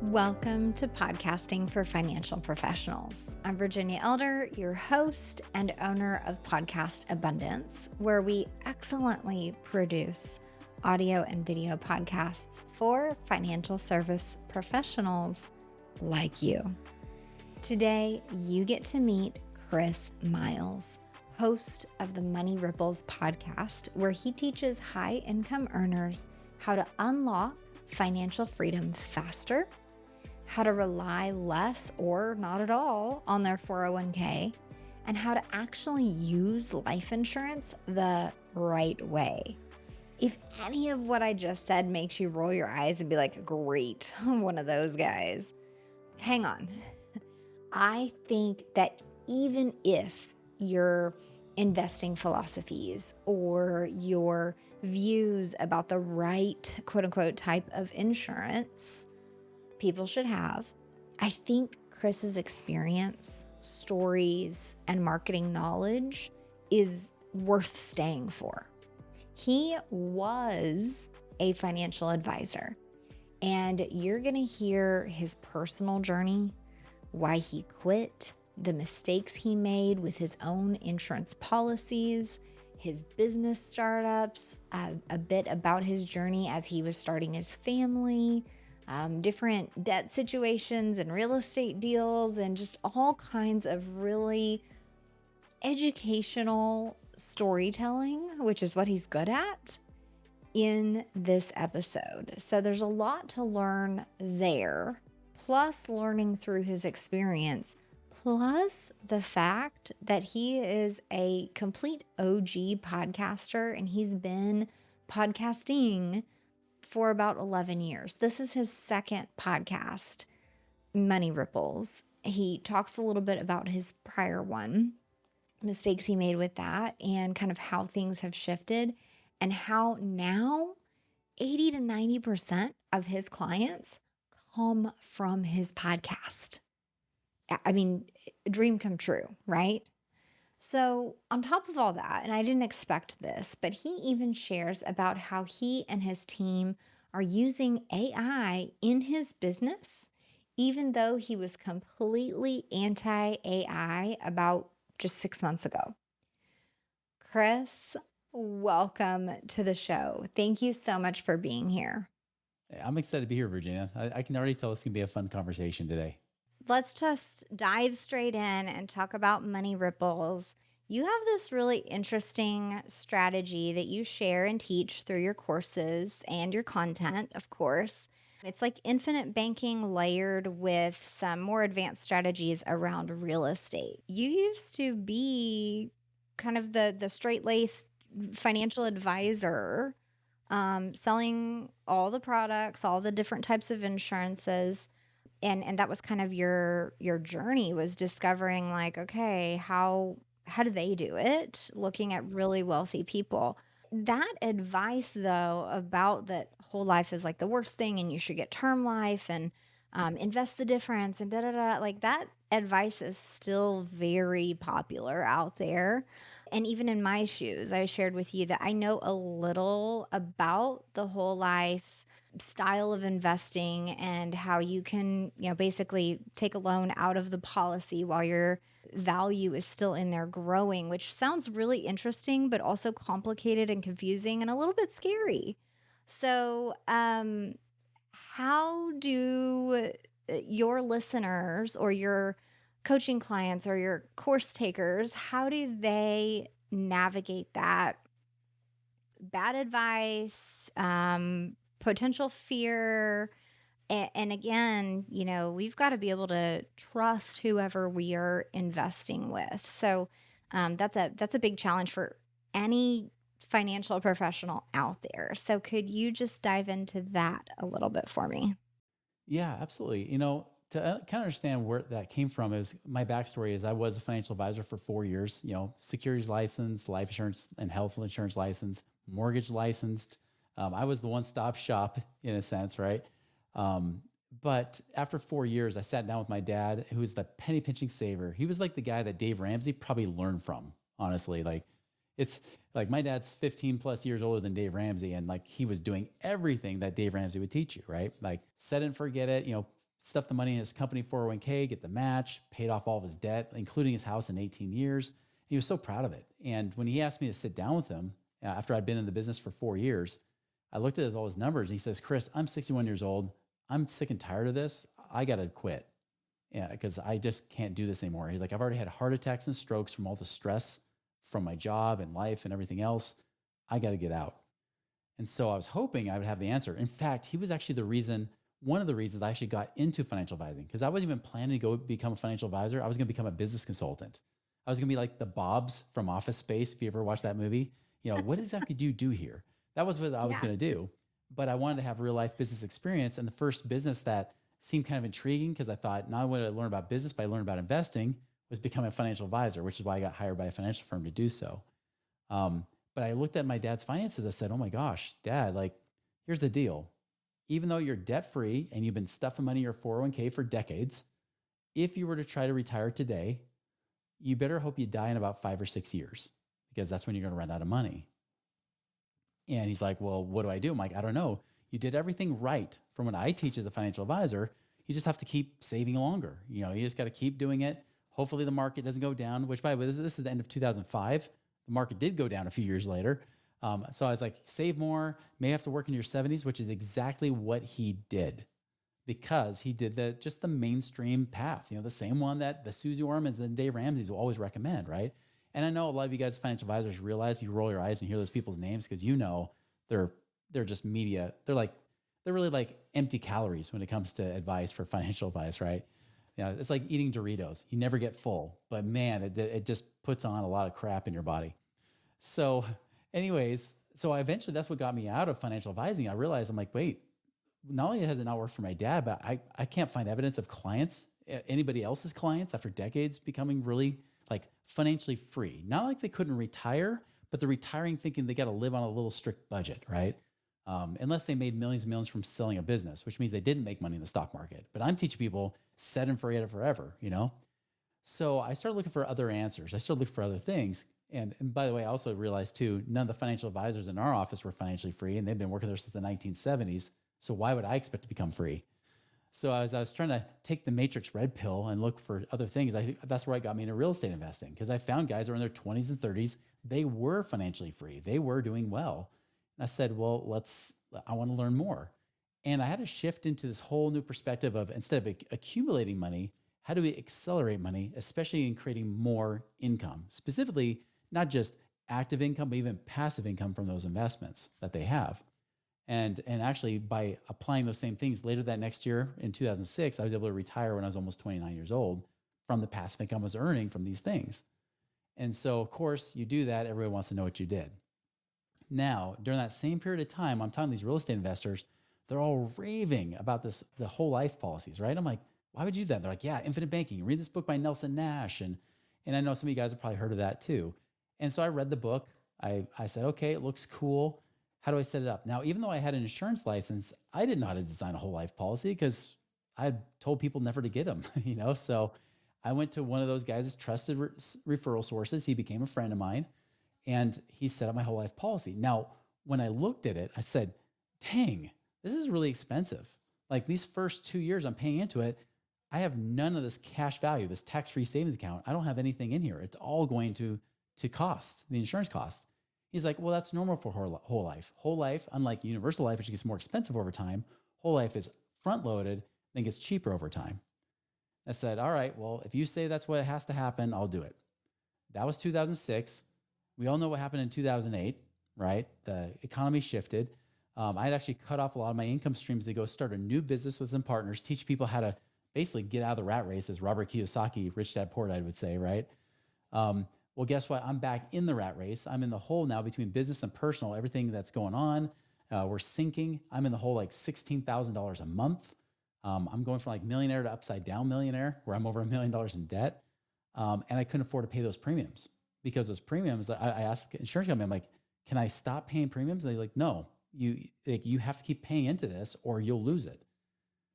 Welcome to Podcasting for Financial Professionals. I'm Virginia Elder, your host and owner of Podcast Abundance, where we excellently produce audio and video podcasts for financial service professionals like you. Today, you get to meet Chris Miles, host of the Money Ripples podcast, where he teaches high-income earners how to unlock financial freedom faster, how to rely less or not at all on their 401k, and how to actually use life insurance the right way. If any of what I just said makes you roll your eyes and be like, great, I'm one of those guys, hang on. I think that even if your investing philosophies or your views about the right quote unquote type of insurance people should have, I think Chris's experience, stories, and marketing knowledge is worth staying for. He was a financial advisor, and you're going to hear his personal journey, why he quit, the mistakes he made with his own insurance policies, his business startups, a bit about his journey as he was starting his family, different debt situations and real estate deals, and just all kinds of really educational storytelling, which is what he's good at, in this episode. So there's a lot to learn there, plus learning through his experience, plus the fact that he is a complete OG podcaster and he's been podcasting for about 11 years. This is his second podcast, Money Ripples. He talks a little bit about his prior one, mistakes he made with that, and kind of how things have shifted, and how now 80 to 90% of his clients come from his podcast. I mean, dream come true, right? So on top of all that, and I didn't expect this, but he even shares about how he and his team are using AI in his business, even though he was completely anti-AI about just 6 months ago. Chris, welcome to the show. Thank you so much for being here. I'm excited to be here, Virginia. I can already tell it's going to be a fun conversation today. Let's just dive straight in and talk about Money Ripples. You have this really interesting strategy that you share and teach through your courses and your content, of course. It's like infinite banking layered with some more advanced strategies around real estate. You used to be kind of the straight-laced financial advisor, selling all the products, all the different types of insurances. And that was kind of your journey, was discovering like, okay, how do they do it? Looking at really wealthy people. That advice though about that whole life is like the worst thing and you should get term life and invest the difference and like that advice is still very popular out there. And even in my shoes, I shared with you that I know a little about the whole life style of investing and how you can, basically take a loan out of the policy while your value is still in there growing, which sounds really interesting, but also complicated and confusing and a little bit scary. So, how do your listeners or your coaching clients or your course takers, how do they navigate that bad advice, potential fear? And again, we've got to be able to trust whoever we are investing with. So that's a big challenge for any financial professional out there. So could you just dive into that a little bit for me? Yeah, absolutely. To kind of understand where that came from is my backstory is I was a financial advisor for 4 years, securities license, life insurance and health insurance license, mortgage licensed. I was the one-stop shop in a sense, right? Um, but after 4 years, I sat down with my dad, who is the penny pinching saver. He was like the guy that Dave Ramsey probably learned from, honestly. Like it's like my dad's 15 plus years older than Dave Ramsey. And like he was doing everything that Dave Ramsey would teach you, right? Like set and forget it, stuffed the money in his company 401k, get the match, paid off all of his debt, including his house in 18 years. He was so proud of it. And when he asked me to sit down with him after I'd been in the business for 4 years, I looked at all his numbers and he says, Chris, I'm 61 years old. I'm sick and tired of this. I got to quit. Yeah, because I just can't do this anymore. He's like, I've already had heart attacks and strokes from all the stress from my job and life and everything else. I got to get out. And so I was hoping I would have the answer. In fact, he was actually one of the reasons I actually got into financial advising, because I wasn't even planning to go become a financial advisor. I was going to become a business consultant. I was going to be like the Bobs from Office Space. If you ever watched that movie, what exactly do you do here? That was what I was Yeah. going to do. But I wanted to have real life business experience. And the first business that seemed kind of intriguing, because I thought not only would I learn about business, but I learned about investing, was becoming a financial advisor, which is why I got hired by a financial firm to do so. Um, but I looked at my dad's finances. I said, oh my gosh, Dad, like, here's the deal. Even though you're debt free and you've been stuffing money in your 401k for decades, if you were to try to retire today, you better hope you die in about 5 or 6 years, because that's when you're going to run out of money. And he's like, well, what do I do? I'm like, I don't know. You did everything right from what I teach as a financial advisor. You just have to keep saving longer. You just got to keep doing it. Hopefully the market doesn't go down, which by the way, this is the end of 2005. The market did go down a few years later. So I was like, save more, may have to work in your 70s, which is exactly what he did, because he did just the mainstream path, the same one that the Susie Ormans and Dave Ramsey's will always recommend, right? And I know a lot of you guys, financial advisors, realize you roll your eyes and hear those people's names because they're just media. They're really like empty calories when it comes to advice for financial advice, right? It's like eating Doritos. You never get full, but man, it just puts on a lot of crap in your body. So, anyways, that's what got me out of financial advising. I realized I'm like, wait, not only has it not worked for my dad, but I can't find evidence of clients, anybody else's clients after decades becoming really like financially free. Not like they couldn't retire, but they're retiring thinking they got to live on a little strict budget, right? Unless they made millions and millions from selling a business, which means they didn't make money in the stock market. But I'm teaching people set and forget it forever. So I started looking for other answers. I started looking for other things. And by the way, I also realized too, none of the financial advisors in our office were financially free, and they've been working there since the 1970s. So why would I expect to become free? So as I was trying to take the matrix red pill and look for other things, I think that's where it got me into real estate investing, because I found guys that were in their 20s and 30s. They were financially free. They were doing well. And I said, well, I want to learn more. And I had to shift into this whole new perspective of, instead of accumulating money, how do we accelerate money, especially in creating more income, specifically, not just active income, but even passive income from those investments that they have. And actually, by applying those same things later that next year in 2006, I was able to retire when I was almost 29 years old from the passive income I was earning from these things. And so, of course, you do that, everyone wants to know what you did. Now, during that same period of time, I'm talking to these real estate investors, they're all raving about the whole life policies, right? I'm like, why would you do that? They're like, yeah, infinite banking. Read this book by Nelson Nash. And I know some of you guys have probably heard of that too. And so I read the book. I said, okay, it looks cool. How do I set it up? Now, even though I had an insurance license, I didn't know how to design a whole life policy because I had told people never to get them, So I went to one of those guys' trusted referral sources. He became a friend of mine, and he set up my whole life policy. Now, when I looked at it, I said, dang, this is really expensive. Like these first 2 years I'm paying into it, I have none of this cash value, this tax-free savings account. I don't have anything in here. It's all going to costs, the insurance costs. He's like, well, that's normal for whole life. Whole life, unlike universal life, which gets more expensive over time, whole life is front loaded, then gets cheaper over time. I said, all right, well, if you say that's what has to happen, I'll do it. That was 2006. We all know what happened in 2008, right? The economy shifted. I had actually cut off a lot of my income streams to go start a new business with some partners, teach people how to basically get out of the rat race, as Robert Kiyosaki, Rich Dad Poor Dad would say, right? Well, guess what? I'm back in the rat race. I'm in the hole now between business and personal, everything that's going on. We're sinking. I'm in the hole like $16,000 a month. I'm going from like millionaire to upside down millionaire, where I'm over $1 million in debt. And I couldn't afford to pay those premiums, because those premiums that I asked the insurance company, I'm like, can I stop paying premiums? And they're like, no, you have to keep paying into this or you'll lose it.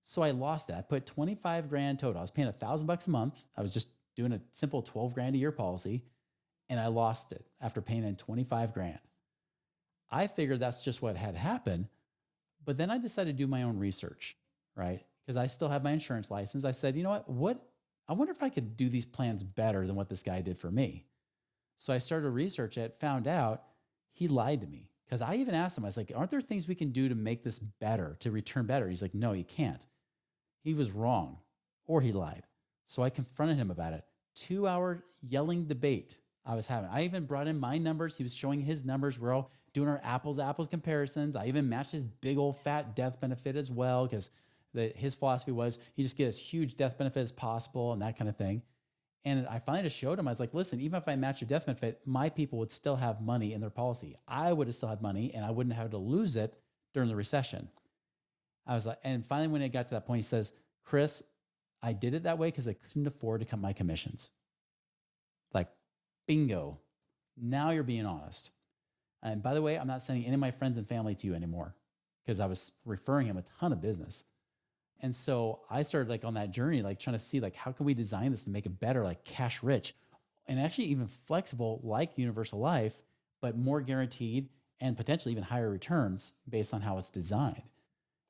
So I lost that. I put 25 grand total. I was paying $1,000 a month. I was just doing a simple 12 grand a year policy, and I lost it after paying in 25 grand. I figured that's just what had happened. But then I decided to do my own research, right? because I still have my insurance license. I said, you know what? I wonder if I could do these plans better than what this guy did for me. So I started to research it, found out he lied to me. Because I even asked him, I was like, aren't there things we can do to make this better, to return better? He's like, no, you can't. He was wrong or he lied. So I confronted him about it. 2 hour yelling debate I was having. I even brought in my numbers. He was showing his numbers. We're all doing our apples to apples comparisons. I even matched his big old fat death benefit as well because his philosophy was you just get as huge death benefit as possible and that kind of thing. And I finally just showed him, I was like, listen, even if I match your death benefit, my people would still have money in their policy. I would have still had money and I wouldn't have to lose it during the recession. I was like, and finally, when it got to that point, he says, Chris, I did it that way because I couldn't afford to cut my commissions. Like, bingo. Now you're being honest. And by the way, I'm not sending any of my friends and family to you anymore because I was referring him a ton of business. And so I started like on that journey, like trying to see like how can we design this to make it better, like cash rich and actually even flexible like universal life, but more guaranteed and potentially even higher returns based on how it's designed.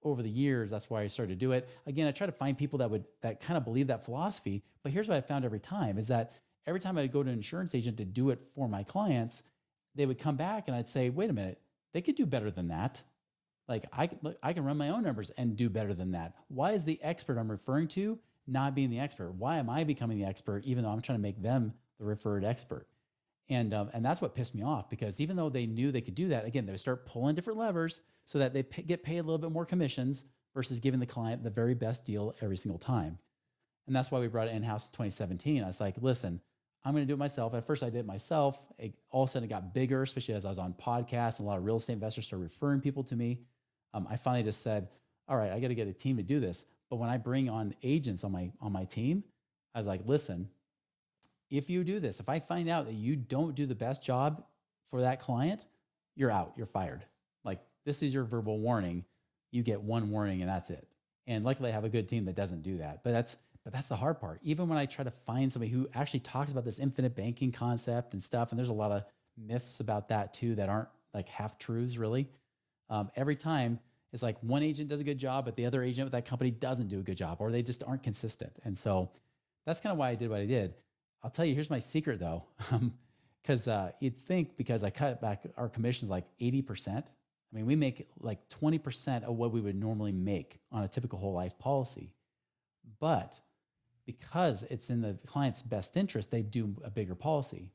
Over the years, that's why I started to do it. Again, I try to find people that kind of believe that philosophy. But here's what I found every time is that every time I would go to an insurance agent to do it for my clients, they would come back and I'd say, wait a minute, they could do better than that. Like I can run my own numbers and do better than that. Why is the expert I'm referring to not being the expert? Why am I becoming the expert even though I'm trying to make them the referred expert? And that's what pissed me off because even though they knew they could do that, again, they would start pulling different levers so that they get paid a little bit more commissions versus giving the client the very best deal every single time. And that's why we brought it in-house in 2017. I was like, listen, I'm going to do it myself. At first I did it myself. All of a sudden it got bigger, especially as I was on podcasts and a lot of real estate investors started referring people to me. I finally just said, all right, I got to get a team to do this. But when I bring on agents on my team, I was like, listen, if you do this, if I find out that you don't do the best job for that client, you're out, you're fired. Like this is your verbal warning. You get one warning and that's it. And luckily I have a good team that doesn't do that. But that's the hard part. Even when I try to find somebody who actually talks about this infinite banking concept and stuff, and there's a lot of myths about that too that aren't like half truths really. Every time it's like one agent does a good job, but the other agent with that company doesn't do a good job, or they just aren't consistent. And so that's kind of why I did what I did. I'll tell you, here's my secret though. Because you'd think because I cut back our commissions like 80%. I mean, we make like 20% of what we would normally make on a typical whole life policy. But because it's in the client's best interest, they do a bigger policy.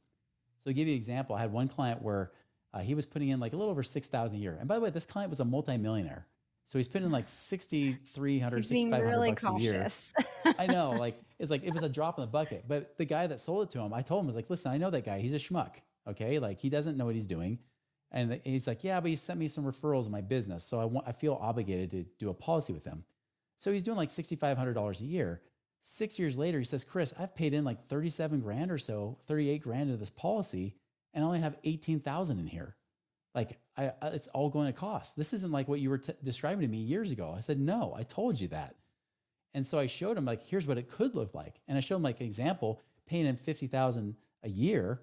So to give you an example, I had one client where he was putting in like a little over 6,000 a year. And by the way, this client was a multimillionaire. So he's putting in like 6,300, He's being 6,500 really bucks a year. cautious. I know, like it's like it was a drop in the bucket. But the guy that sold it to him, I told him, I was like, listen, I know that guy. He's a schmuck. Okay. Like he doesn't know what he's doing. And he's like, yeah, but he sent me some referrals in my business. So I feel obligated to do a policy with him. So he's doing like $6,500 a year. 6 years later, he says, Chris, I've paid in like 37 grand or so, 38 grand into this policy, and I only have 18,000 in here. Like it's all going to cost. This isn't like what you were describing to me years ago. I said, no, I told you that. And so I showed him like, here's what it could look like. And I showed him like an example, paying in 50,000 a year,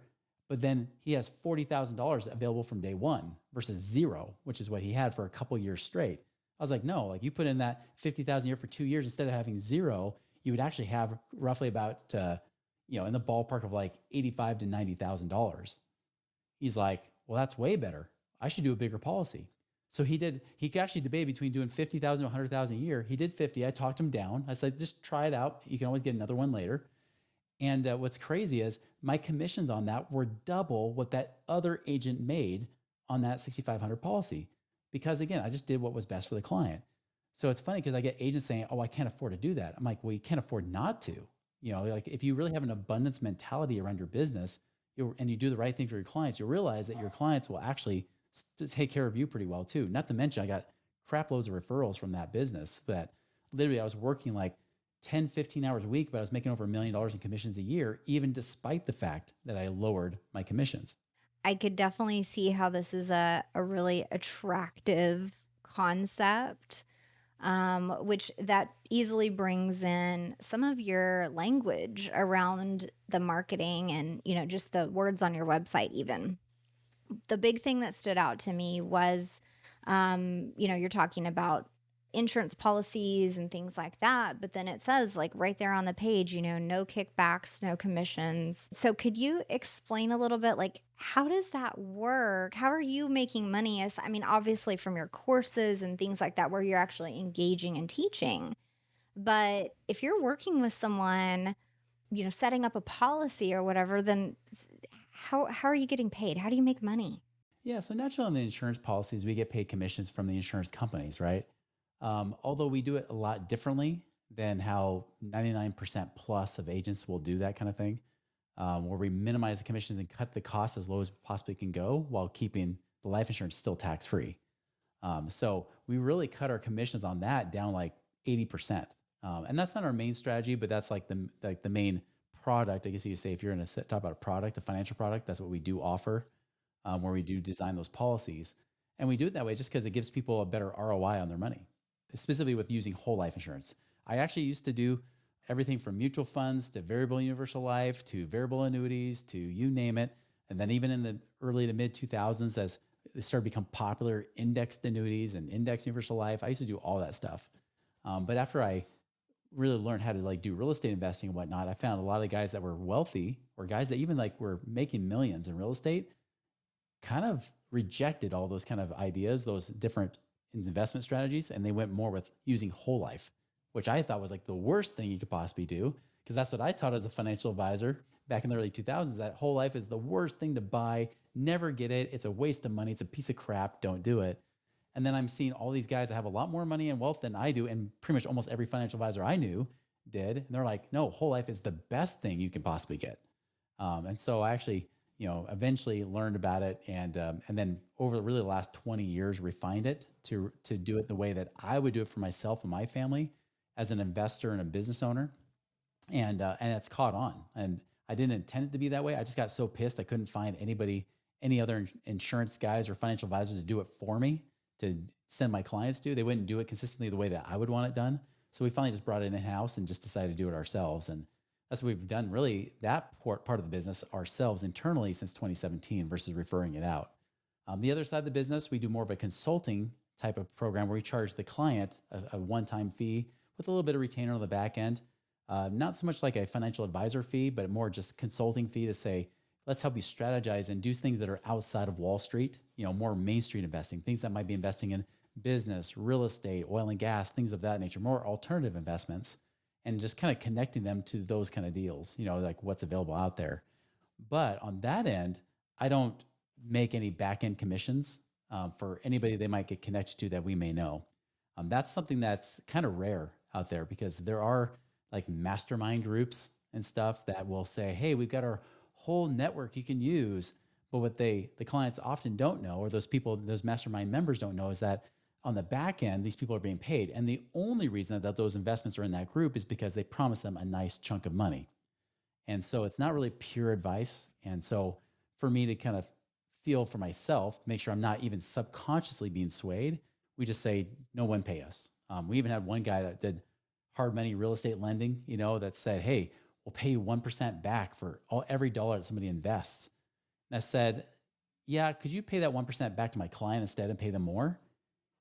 but then he has $40,000 available from day one versus zero, which is what he had for a couple years straight. I was like, no, like you put in that 50,000 a year for 2 years, instead of having zero, you would actually have roughly about, in the ballpark of like 85 to $90,000. He's like, well, that's way better. I should do a bigger policy. So he could actually debate between doing 50,000 to 100,000 a year. He did 50. I talked him down. I said, just try it out. You can always get another one later. And what's crazy is my commissions on that were double what that other agent made on that 6,500 policy. Because again, I just did what was best for the client. So it's funny because I get agents saying, oh, I can't afford to do that. I'm like, well, you can't afford not to. Like if you really have an abundance mentality around your business and you do the right thing for your clients, you'll realize that your clients will actually take care of you pretty well too. Not to mention, I got crap loads of referrals from that business that literally I was working like 10, 15 hours a week, but I was making over $1 million in commissions a year, even despite the fact that I lowered my commissions. I could definitely see how this is a really attractive concept, which that easily brings in some of your language around the marketing and, just the words on your website even. The big thing that stood out to me was, you're talking about insurance policies and things like that. But then it says, like, right there on the page, no kickbacks, no commissions. So could you explain a little bit, like, how does that work? How are you making money? I mean, obviously from your courses and things like that, where you're actually engaging and teaching. But if you're working with someone, setting up a policy or whatever, then how are you getting paid? How do you make money? Yeah, so naturally on the insurance policies, we get paid commissions from the insurance companies, right? Although we do it a lot differently than how 99% plus of agents will do that kind of thing, where we minimize the commissions and cut the cost as low as possibly can go while keeping the life insurance still tax free. So we really cut our commissions on that down like 80%. And that's not our main strategy, but that's like the main product. I guess you could say if you're in talk about a product, a financial product, that's what we do offer, where we do design those policies. And we do it that way just because it gives people a better ROI on their money, specifically with using whole life insurance. I actually used to do everything from mutual funds to variable universal life to variable annuities to you name it. And then even in the early to mid 2000s, as they started to become popular, indexed annuities and index universal life, I used to do all that stuff. But after I really learned how to like do real estate investing and whatnot, I found a lot of guys that were wealthy or guys that even like were making millions in real estate kind of rejected all those kind of ideas, those different investment strategies, and they went more with using whole life, which I thought was like the worst thing you could possibly do. Because that's what I taught as a financial advisor back in the early 2000s, that whole life is the worst thing to buy. Never get it. It's a waste of money. It's a piece of crap. Don't do it. And then I'm seeing all these guys that have a lot more money and wealth than I do. And pretty much almost every financial advisor I knew did. And they're like, no, whole life is the best thing you can possibly get. And so I actually, eventually learned about it, and then over really the last 20 years, refined it to do it the way that I would do it for myself and my family as an investor and a business owner, and it's caught on. And I didn't intend it to be that way. I just got so pissed I couldn't find anybody, any other insurance guys or financial advisors to do it for me to send my clients to. They wouldn't do it consistently the way that I would want it done. So we finally just brought it in house and just decided to do it ourselves. And that's what we've done really that part of the business ourselves internally since 2017 versus referring it out. The other side of the business, we do more of a consulting type of program where we charge the client a one-time fee with a little bit of retainer on the back end. Not so much like a financial advisor fee, but more just consulting fee to say, let's help you strategize and do things that are outside of Wall Street, more Main Street investing, things that might be investing in business, real estate, oil and gas, things of that nature, more alternative investments, and just kind of connecting them to those kind of deals, like what's available out there. But on that end, I don't make any back end commissions for anybody they might get connected to that we may know. That's something that's kind of rare out there because there are like mastermind groups and stuff that will say, "Hey, we've got our whole network you can use." But what the clients often don't know, or those people, those mastermind members don't know, is that on the back end, these people are being paid, and the only reason that those investments are in that group is because they promise them a nice chunk of money. And so it's not really pure advice. And so for me to kind of feel for myself, make sure I'm not even subconsciously being swayed, we just say, no one pay us. We even had one guy that did hard money real estate lending, that said, hey, we'll pay you 1% back for every dollar that somebody invests. And I said, yeah, could you pay that 1% back to my client instead and pay them more?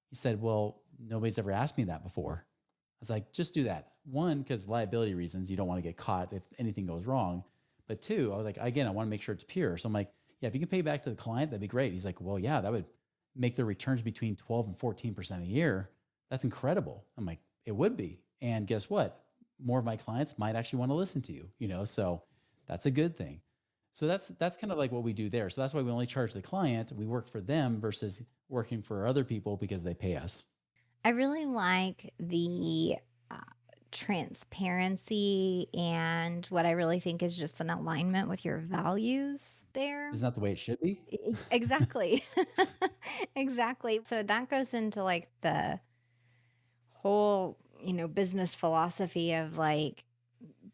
He said, well, nobody's ever asked me that before. I was like, just do that. One, because liability reasons, you don't want to get caught if anything goes wrong. But two, I was like, again, I want to make sure it's pure. So I'm like, yeah, if you can pay back to the client, that'd be great. He's like, well, yeah, that would make the returns between 12 and 14% a year. That's incredible. I'm like, it would be. And guess what? More of my clients might actually want to listen to you, so that's a good thing. So that's kind of like what we do there. So that's why we only charge the client. We work for them versus working for other people because they pay us. I really like the uh, transparency and what I really think is just an alignment with your values there. Isn't that the way it should be? Exactly. Exactly. So that goes into like the whole, business philosophy of like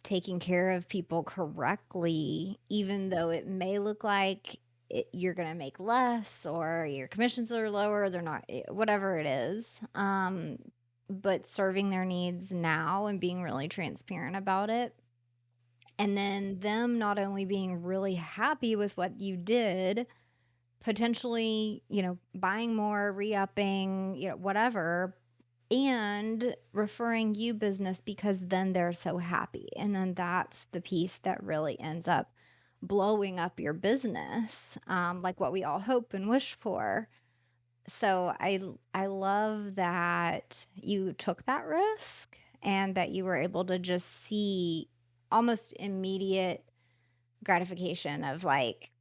taking care of people correctly, even though it may look like you're going to make less or your commissions are lower, they're not, whatever it is. But serving their needs now and being really transparent about it. And then them not only being really happy with what you did, potentially, buying more, re upping, whatever, and referring you business because then they're so happy. And then that's the piece that really ends up blowing up your business, like what we all hope and wish for. So I love that you took that risk and that you were able to just see almost immediate gratification of like,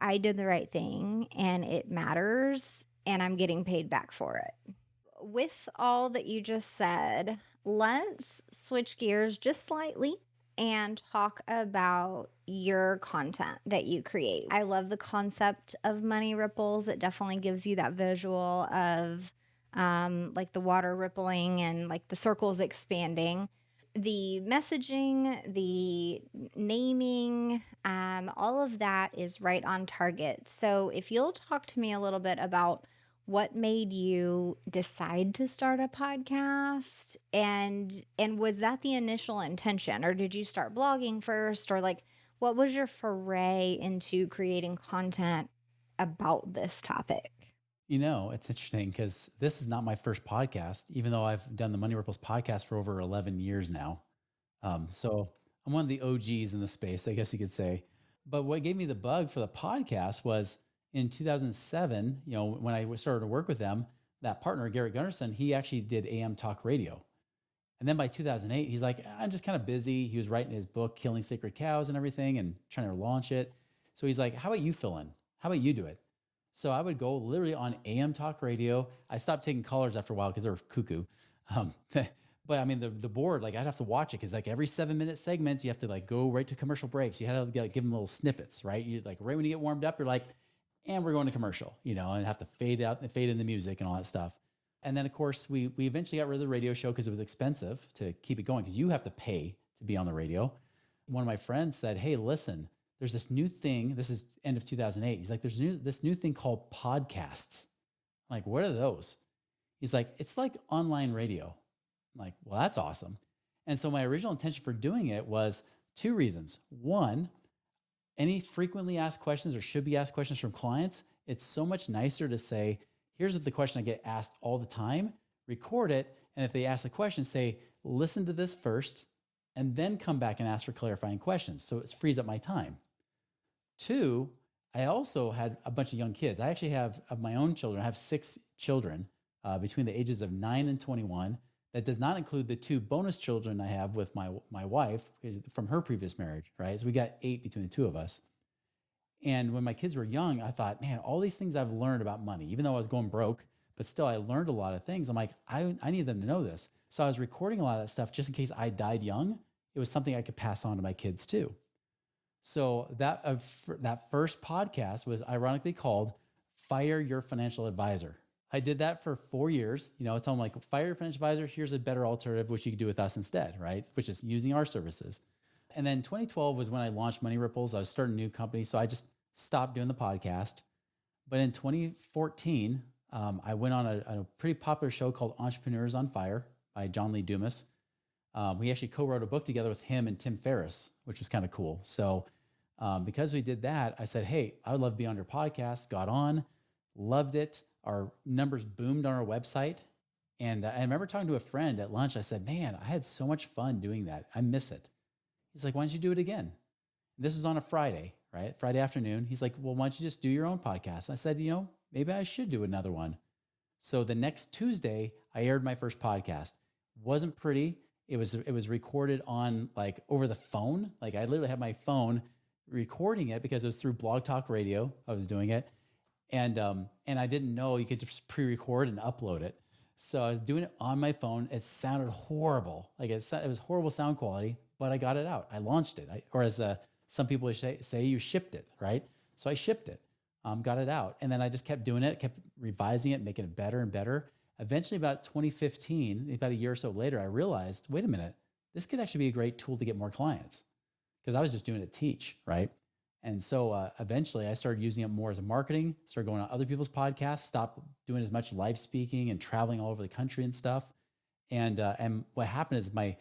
I did the right thing and it matters and I'm getting paid back for it. With all that you just said, let's switch gears just slightly and talk about your content that you create. I love the concept of money ripples. It definitely gives you that visual of like the water rippling and like the circles expanding. The messaging, the naming, all of that is right on target. So, if you'll talk to me a little bit about what made you decide to start a podcast, and was that the initial intention, or did you start blogging first, or like what was your foray into creating content about this topic? It's interesting because this is not my first podcast, even though I've done the Money Ripples podcast for over 11 years now. So I'm one of the OGs in the space, I guess you could say. But what gave me the bug for the podcast was in 2007, when I started to work with them, that partner, Garrett Gunnarsson, he actually did AM talk radio. And then by 2008, he's like, I'm just kind of busy. He was writing his book, Killing Sacred Cows and everything, and trying to launch it. So he's like, how about you fill in? How about you do it? So I would go literally on AM talk radio. I stopped taking callers after a while because they were cuckoo. But I mean, the board, like I'd have to watch it because like every 7-minute segments, you have to like go right to commercial breaks. You had to like, give them little snippets, right? You like right when you get warmed up, you're like, and we're going to commercial, and have to fade out and fade in the music and all that stuff. And then of course we eventually got rid of the radio show because it was expensive to keep it going because you have to pay to be on the radio. One of my friends said, "Hey, listen, there's this new thing. This is end of 2008. He's like, there's this new thing called podcasts. I'm like, what are those? He's like, it's like online radio. I'm like, well, that's awesome. And so my original intention for doing it was two reasons. One, any frequently asked questions or should be asked questions from clients, it's so much nicer to say, here's what the question I get asked all the time, record it. And if they ask the question, say, listen to this first, and then come back and ask for clarifying questions. So it frees up my time. Two, I also had a bunch of young kids. I actually have of my own children. I have 6 children between the ages of 9 and 21. That does not include the 2 bonus children I have with my wife from her previous marriage, right? So we got 8 between the two of us. And when my kids were young, I thought, man, all these things I've learned about money, even though I was going broke, but still I learned a lot of things. I'm like, I need them to know this. So I was recording a lot of that stuff just in case I died young. It was something I could pass on to my kids too. So that first podcast was ironically called "Fire Your Financial Advisor." I did that for 4 years. I tell them like, fire your financial advisor. Here's a better alternative, which you could do with us instead, right? Which is using our services. And then 2012 was when I launched Money Ripples. I was starting a new company, so I just stopped doing the podcast. But in 2014, I went on a pretty popular show called Entrepreneurs on Fire by John Lee Dumas. We actually co-wrote a book together with him and Tim Ferriss, which was kind of cool. So because we did that, I said, hey, I would love to be on your podcast. Got on, loved it. Our numbers boomed on our website. And I remember talking to a friend at lunch. I said, man, I had so much fun doing that. I miss it. He's like, why don't you do it again? This was on a Friday, right? Friday afternoon. He's like, well, why don't you just do your own podcast? I said, maybe I should do another one. So the next Tuesday, I aired my first podcast. Wasn't pretty. It was recorded on like over the phone. Like I literally had my phone recording it because it was through Blog Talk Radio. I was doing it, and I didn't know you could just pre-record and upload it. So I was doing it on my phone. It sounded horrible. Like it was horrible sound quality, but I got it out. I launched it, or as some people say, you shipped it, right? So I shipped it, got it out, and then I just kept doing it, kept revising it, making it better and better. Eventually, about 2015, about a year or so later, I realized, wait a minute, this could actually be a great tool to get more clients because I was just doing it to teach, right? And so eventually I started using it more as a marketing, started going on other people's podcasts, stopped doing as much live speaking and traveling all over the country and stuff. And what happened is my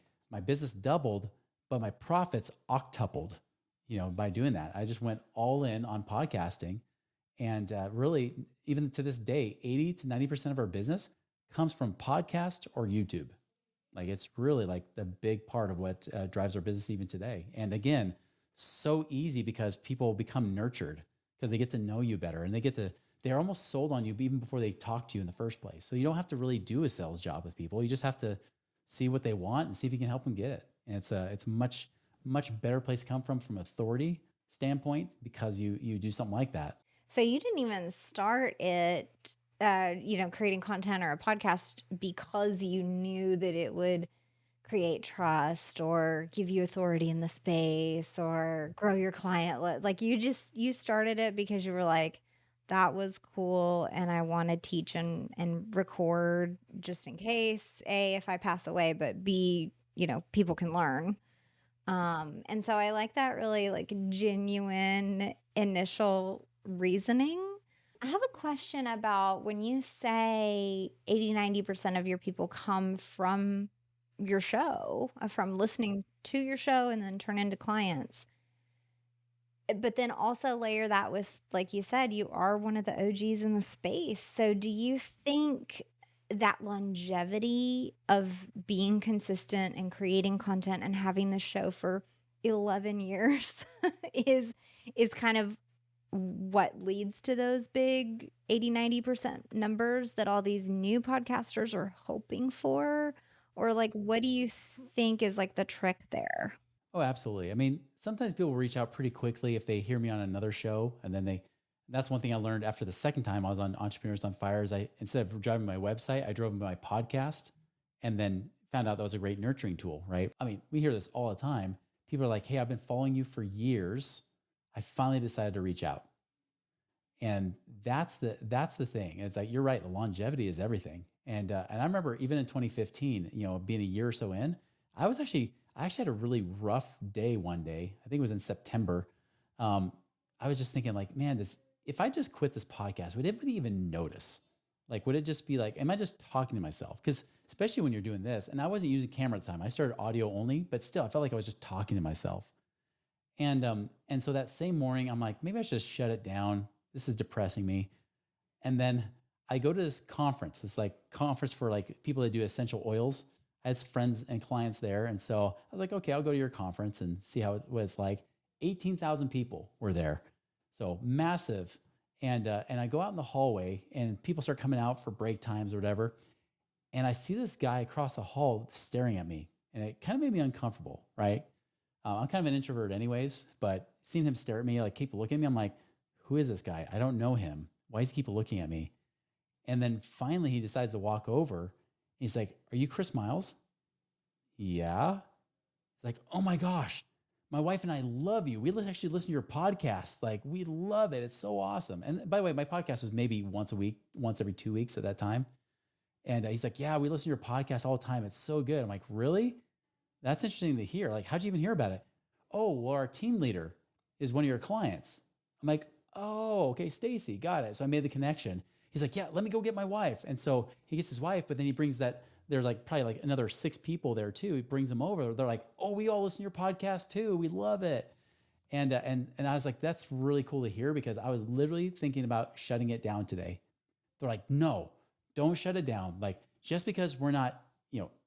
business doubled, but my profits octupled, by doing that. I just went all in on podcasting. And really, even to this day, 80 to 90% of our business comes from podcast or YouTube. Like it's really like the big part of what drives our business even today. And again, so easy because people become nurtured because they get to know you better and they're almost sold on you even before they talk to you in the first place. So you don't have to really do a sales job with people. You just have to see what they want and see if you can help them get it. And it's a much better place to come from authority standpoint because you do something like that. So you didn't even start it, creating content or a podcast because you knew that it would create trust or give you authority in the space or grow your client like you started it because you were like, that was cool and I want to teach and record just in case, A, if I pass away, but B, people can learn. And so I like that really like genuine initial reasoning. I have a question about when you say 80-90% of your people come from your show, from listening to your show and then turn into clients. But then also layer that with, like you said, you are one of the OGs in the space. So do you think that longevity of being consistent and creating content and having the show for 11 years is kind of what leads to those big 80-90% numbers that all these new podcasters are hoping for? Or like what do you think is like the trick there? Oh, absolutely. I mean, sometimes people reach out pretty quickly if they hear me on another show, and then that's one thing I learned after the second time I was on Entrepreneurs on Fire is I, instead of driving my website, I drove my podcast and then found out that was a great nurturing tool, right? I mean, we hear this all the time. People are like, hey, I've been following you for years. I finally decided to reach out. And that's the thing. It's like you're right. The longevity is everything. And I remember even in 2015, being a year or so in, I actually had a really rough day one day. I think it was in September. Um, I was just thinking, like, man, if I just quit this podcast, would anybody even notice? Like, would it just be like, am I just talking to myself? Because especially when you're doing this, and I wasn't using camera at the time. I started audio only, but still, I felt like I was just talking to myself. And so that same morning, I'm like, maybe I should just shut it down. This is depressing me. And then I go to this conference, this like conference for like people that do essential oils. I had some friends and clients there. And so I was like, okay, I'll go to your conference and see what it's like. 18,000 people were there. So massive. And I go out in the hallway and people start coming out for break times or whatever. And I see this guy across the hall staring at me. And it kind of made me uncomfortable, right? I'm kind of an introvert anyways, but seeing him stare at me, like keep looking at me, I'm like, who is this guy? I don't know him. Why does he keep looking at me? And then finally he decides to walk over. He's like, are you Chris Miles? Yeah. It's like, oh my gosh, my wife and I love you. We actually listen to your podcast. Like, we love it. It's so awesome. And by the way, my podcast was maybe once a week, once every 2 weeks at that time. And he's like, yeah, we listen to your podcast all the time. It's so good. I'm like, really? That's interesting to hear. Like, how'd you even hear about it? Oh, well, our team leader is one of your clients. I'm like, oh, okay, Stacy, got it. So I made the connection. He's like, yeah, let me go get my wife. And so he gets his wife, but then he brings there's like probably like another 6 people there too. He brings them over. They're like, oh, we all listen to your podcast too. We love it. And I was like, that's really cool to hear because I was literally thinking about shutting it down today. They're like, no, don't shut it down. Like, just because we're not,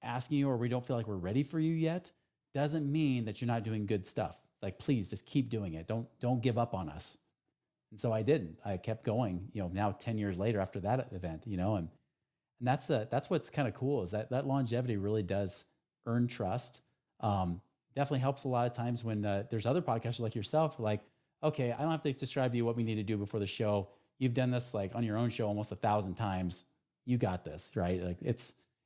asking you or we don't feel like we're ready for you yet, doesn't mean that you're not doing good stuff. Like, please just keep doing it. Don't give up on us. And so I didn't. I kept going, now 10 years later after that event, and that's what's kind of cool is that longevity really does earn trust. Definitely helps a lot of times when there's other podcasters like yourself, like, okay, I don't have to describe to you what we need to do before the show. You've done this like on your own show almost 1,000 times. You got this, right? Like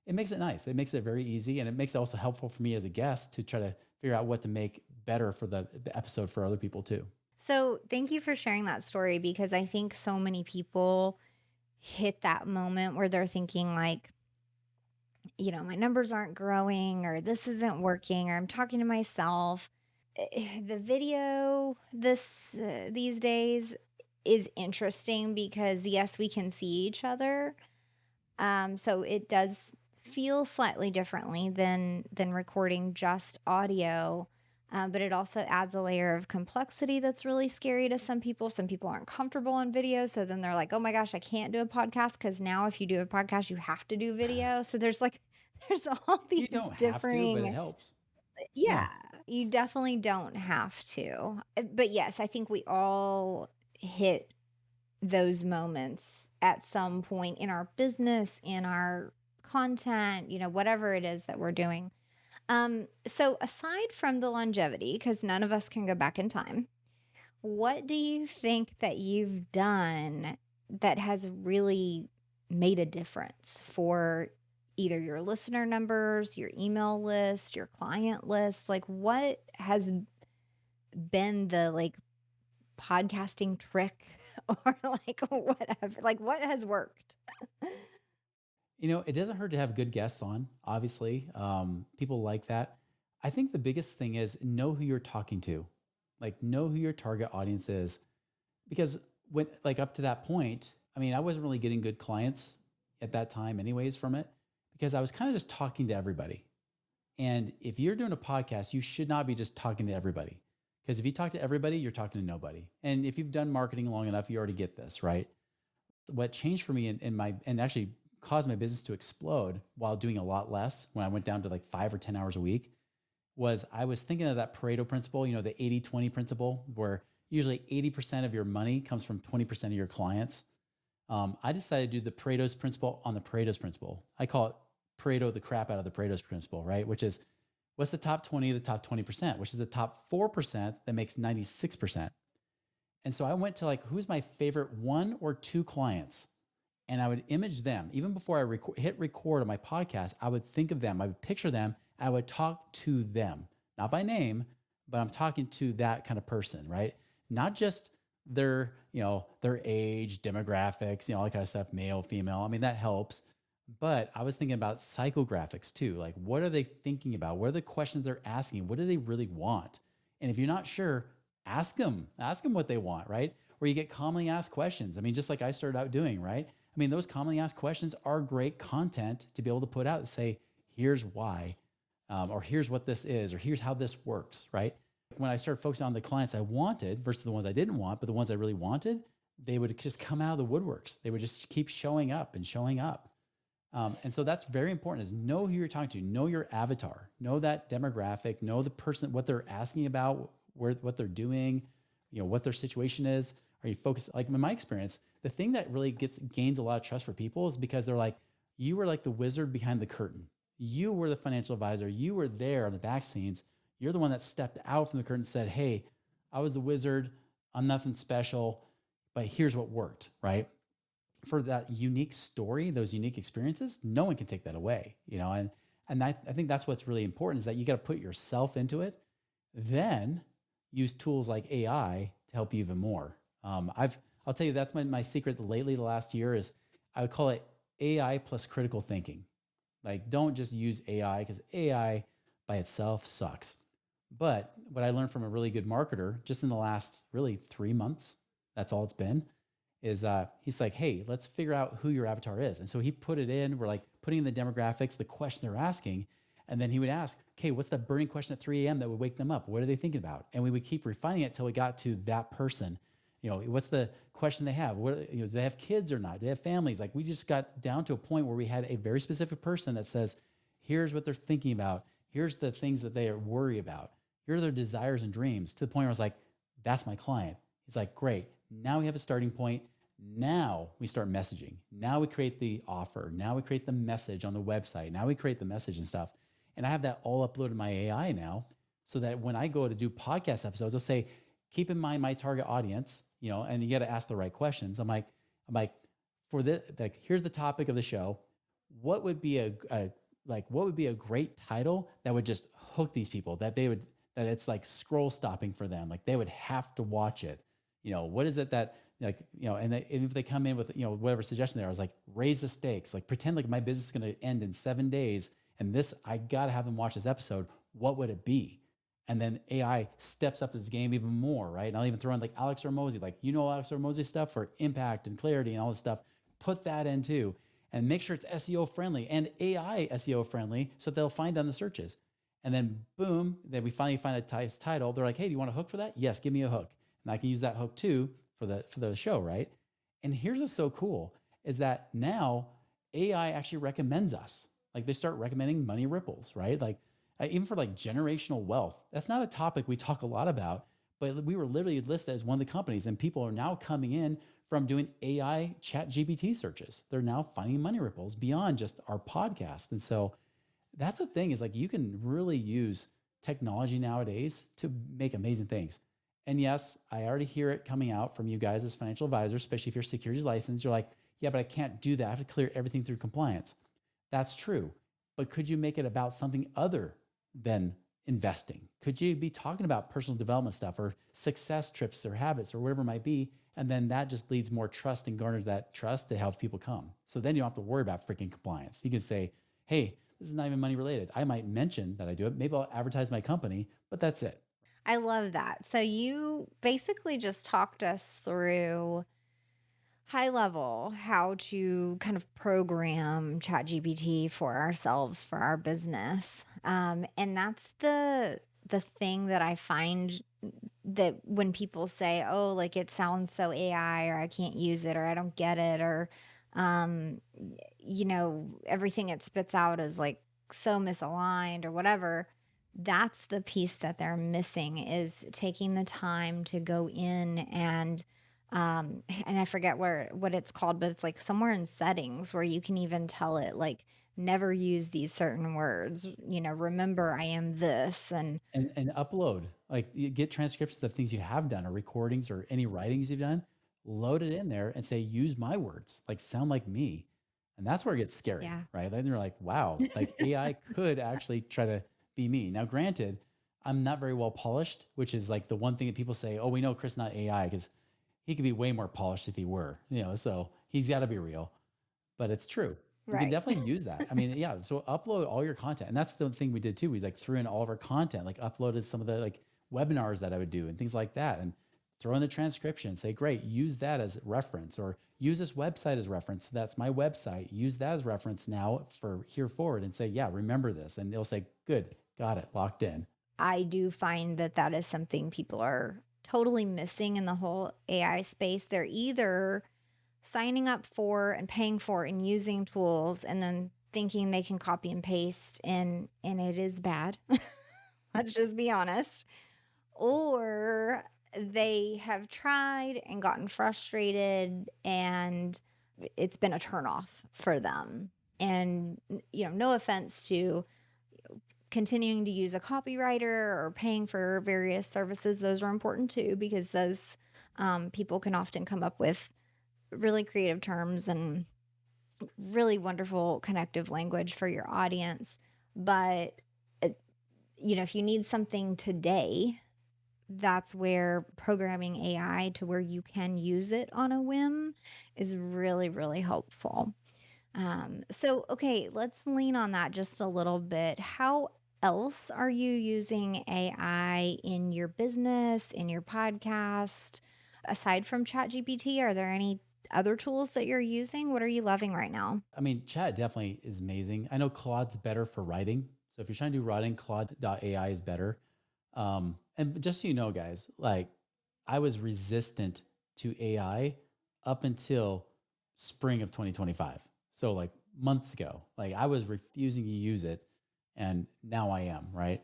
it makes it nice. It makes it very easy. And it makes it also helpful for me as a guest to try to figure out what to make better for the episode for other people too. So thank you for sharing that story because I think so many people hit that moment where they're thinking like, my numbers aren't growing or this isn't working or I'm talking to myself. The video these days is interesting because yes, we can see each other. So it does feel slightly differently than recording just audio. But it also adds a layer of complexity that's really scary to some people. Some people aren't comfortable in video. So then they're like, oh my gosh, I can't do a podcast because now if you do a podcast, you have to do video. So there's like, there's all You these don't have to, but it differing, helps. yeah, Yeah. you definitely don't have to. But yes, I think we all hit those moments at some point in our business, in our content, whatever it is that we're doing. So aside from the longevity, because none of us can go back in time, what do you think that you've done that has really made a difference for either your listener numbers, your email list, your client list? Like what has been the podcasting trick or like whatever? Like what has worked? It doesn't hurt to have good guests on, obviously. People like that. I think the biggest thing is know who you're talking to. Like, know who your target audience is. Because when, like, up to that point, I mean, I wasn't really getting good clients at that time, anyways, from it, because I was kind of just talking to everybody. And if you're doing a podcast, you should not be just talking to everybody. Because if you talk to everybody, you're talking to nobody. And if you've done marketing long enough, you already get this, right? What changed for me and actually caused my business to explode while doing a lot less when I went down to like 5 or 10 hours a week was I was thinking of that Pareto principle, the 80-20 principle, where usually 80% of your money comes from 20% of your clients. I decided to do the Pareto's principle on the Pareto's principle. I call it Pareto the crap out of the Pareto's principle, right? Which is what's the top 20 of the top 20%, which is the top 4% that makes 96%. And so I went to like, who's my favorite one or two clients? And I would image them. Even before I hit record on my podcast, I would think of them. I would picture them. I would talk to them, not by name, but I'm talking to that kind of person, right? Not just their age, demographics, all that kind of stuff, male, female. I mean, that helps. But I was thinking about psychographics too. Like, what are they thinking about? What are the questions they're asking? What do they really want? And if you're not sure, ask them what they want, right? Or you get commonly asked questions. I mean, just like I started out doing, right? I mean, those commonly asked questions are great content to be able to put out and say, here's why, or here's what this is, or here's how this works, right? When I started focusing on the clients I wanted versus the ones I didn't want, but the ones I really wanted, they would just come out of the woodworks. They would just keep showing up and showing up. And so that's very important is know who you're talking to, know your avatar, know that demographic, know the person, what they're asking about, what they're doing, what their situation is. Are you focused? Like in my experience, the thing that really gains a lot of trust for people is because they're like, you were like the wizard behind the curtain. You were the financial advisor. You were there on the back scenes. You're the one that stepped out from the curtain and said, hey, I was the wizard. I'm nothing special, but here's what worked, right? For that unique story, those unique experiences, no one can take that away, and I think that's what's really important is that you got to put yourself into it, then use tools like AI to help you even more. I'll tell you that's my secret lately. The last year is I would call it AI plus critical thinking. Like, don't just use AI because AI by itself sucks. But what I learned from a really good marketer just in the last really 3 months, that's all it's been, is he's like, hey, let's figure out who your avatar is. And so he put it in, we're like putting in the demographics, the question they're asking. And then he would ask, okay, what's the burning question at 3 a.m. that would wake them up? What are they thinking about? And we would keep refining it till we got to that person. What's the question they have? Do they have kids or not? Do they have families? Like we just got down to a point where we had a very specific person that says, here's what they're thinking about. Here's the things that they worry about. Here are their desires and dreams, to the point where I was like, that's my client. He's like, great. Now we have a starting point. Now we start messaging. Now we create the offer. Now we create the message on the website. Now we create the message and stuff. And I have that all uploaded to my AI now, so that when I go to do podcast episodes, I'll say, keep in mind my target audience, and you got to ask the right questions. I'm like, for this, like, here's the topic of the show. What would be what would be a great title that would just hook these people, that it's like scroll stopping for them, like they would have to watch it. What is it that, and if they come in with, whatever suggestion there, I was like, raise the stakes, like pretend like my business is going to end in 7 days. And I got to have them watch this episode. What would it be? And then AI steps up this game even more, right? And I'll even throw in like Alex Hormozy, like, Alex Hormozy stuff for impact and clarity and all this stuff. Put that in too, and make sure it's SEO friendly and AI SEO friendly, so they'll find on the searches. And then boom, then we finally find a nice title. They're like, hey, do you want a hook for that? Yes, give me a hook. And I can use that hook too for the show, right? And here's what's so cool is that now AI actually recommends us. Like they start recommending money ripples, right? Like even for like generational wealth. That's not a topic we talk a lot about, but we were literally listed as one of the companies, and people are now coming in from doing AI chat GPT searches. They're now finding money ripples beyond just our podcast. And so that's the thing is like you can really use technology nowadays to make amazing things. And yes, I already hear it coming out from you guys as financial advisors, especially if you're securities licensed. You're like, yeah, but I can't do that. I have to clear everything through compliance. That's true. But could you make it about something other than investing? Could you be talking about personal development stuff or success trips or habits or whatever it might be? And then that just leads more trust and garners that trust to help people come. So then you don't have to worry about freaking compliance. You can say, hey, this is not even money related. I might mention that I do it. Maybe I'll advertise my company, but that's it. I love that. So you basically just talked us through high level how to kind of program ChatGPT for ourselves for our business. And that's the thing that I find that when people say, "Oh, like it sounds so AI," or "I can't use it," or "I don't get it," or everything it spits out is like so misaligned or whatever. That's the piece that they're missing is taking the time to go in and I forget what it's called, but it's like somewhere in settings where you can even tell it like never use these certain words, remember I am this. And And upload, like you get transcriptions of things you have done or recordings or any writings you've done, load it in there and say, use my words, like sound like me. And that's where it gets scary, yeah. right? Then you're like, wow, like AI could actually try to be me. Now, granted, I'm not very well polished, which is like the one thing that people say, oh, we know Chris not AI because he could be way more polished if he were, so he's got to be real, but it's true. You can Right. definitely use that. I mean, yeah. So upload all your content, and that's the thing we did too. We like threw in all of our content, like uploaded some of the like webinars that I would do and things like that, and throw in the transcription. Say, great, use that as reference, or use this website as reference. That's my website. Use that as reference now for here forward, and say, yeah, remember this, and they'll say, good, got it, locked in. I do find that that is something people are totally missing in the whole AI space. They're either signing up for and paying for and using tools and then thinking they can copy and paste and it is bad. Let's just be honest. Or they have tried and gotten frustrated and it's been a turnoff for them. And no offense to continuing to use a copywriter or paying for various services, those are important too, because those people can often come up with really creative terms and really wonderful connective language for your audience. But, if you need something today, that's where programming AI to where you can use it on a whim is really, really helpful. So, okay, let's lean on that just a little bit. How else are you using AI in your business, in your podcast? Aside from ChatGPT, are there any other tools that you're using? What are you loving right now? I mean, chat definitely is amazing. I know Claude's better for writing. So if you're trying to do writing, Claude.ai is better. And just so you know, guys, like I was resistant to AI up until spring of 2025. So like months ago, like I was refusing to use it, and now I am. Right.